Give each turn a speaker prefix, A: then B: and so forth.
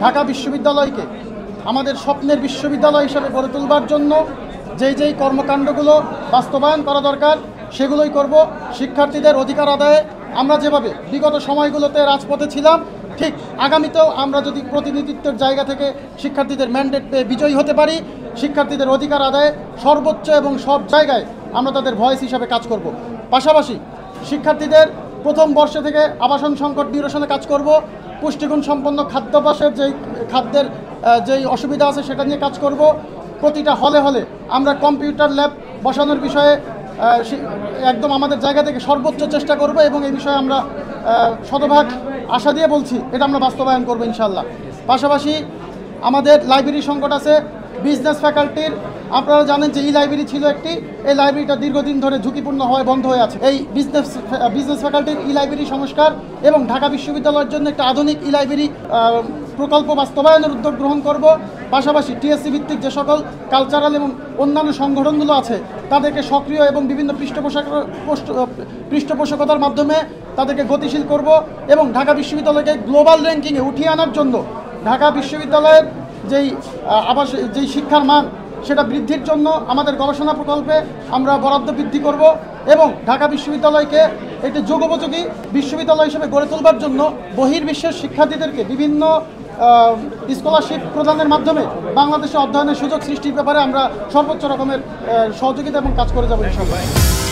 A: ঢাকা বিশ্ববিদ্যালয়কে আমাদের স্বপ্নের বিশ্ববিদ্যালয় হিসেবে গড়ে তোলবার জন্য যেই কর্মকাণ্ডগুলো বাস্তবায়ন করা দরকার সেগুলোই করব। শিক্ষার্থীদের অধিকার আদায়ে আমরা যেভাবে বিগত সময়গুলোতে রাজপথে ছিলাম, ঠিক আগামীতেও আমরা যদি প্রতিনিধিত্বের জায়গা থেকে শিক্ষার্থীদের ম্যান্ডেট পেয়ে বিজয়ী হতে পারি, শিক্ষার্থীদের অধিকার আদায়ে সর্বোচ্চ এবং সব জায়গায় আমরা তাদের ভয়েস হিসাবে কাজ করব। পাশাপাশি শিক্ষার্থীদের প্রথম বর্ষে থেকে আবাসন সংকট নিরসনে কাজ করব। পুষ্টিগুণ সম্পন্ন খাদ্যাভ্যাসের খাদ্যের যেই অসুবিধা আছে সেটা নিয়ে কাজ করব। প্রতিটা হলে হলে আমরা কম্পিউটার ল্যাব বসানোর বিষয়ে একদম আমাদের জায়গা থেকে সর্বোচ্চ চেষ্টা করব এবং এই বিষয়ে আমরা শতভাগ আশা দিয়ে বলছি এটা আমরা বাস্তবায়ন করব ইনশাল্লাহ। পাশাপাশি আমাদের লাইব্রেরি সংকট আছে বিজনেস ফ্যাকাল্টির। আপনারা জানেন যে লাইব্রেরি ছিল একটি, এই লাইব্রেরিটা দীর্ঘদিন ধরে ঝুঁকিপূর্ণ হয়ে বন্ধ হয়ে আছে। এই বিজনেস ফ্যাকাল্টির লাইব্রেরি সংস্কার এবং ঢাকা বিশ্ববিদ্যালয়ের জন্য একটা আধুনিক লাইব্রেরি প্রকল্প বাস্তবায়নের উদ্যোগ গ্রহণ করব। পাশাপাশি টিএসসি ভিত্তিক যে সকল কালচারাল এবং অন্যান্য সংগঠনগুলো আছে তাদেরকে সক্রিয় এবং বিভিন্ন পৃষ্ঠপোষকতার মাধ্যমে তাদেরকে গতিশীল করব এবং ঢাকা বিশ্ববিদ্যালয়কে গ্লোবাল র্যাঙ্কিংয়ে উঠিয়ে আনার জন্য ঢাকা বিশ্ববিদ্যালয়ের যেই শিক্ষার মান সেটা বৃদ্ধির জন্য আমাদের গবেষণা প্রকল্পে আমরা বরাদ্দ বৃদ্ধি করব এবং ঢাকা বিশ্ববিদ্যালয়কে একটি যুগোপযোগী বিশ্ববিদ্যালয় হিসেবে গড়ে তোলবার জন্য বহির্বিশ্বের শিক্ষার্থীদেরকে বিভিন্ন স্কলারশিপ প্রদানের মাধ্যমে বাংলাদেশে অধ্যয়নের সুযোগ সৃষ্টির ব্যাপারে আমরা সর্বোচ্চ রকমের সহযোগিতা এবং কাজ করে যাব ইনশাআল্লাহ।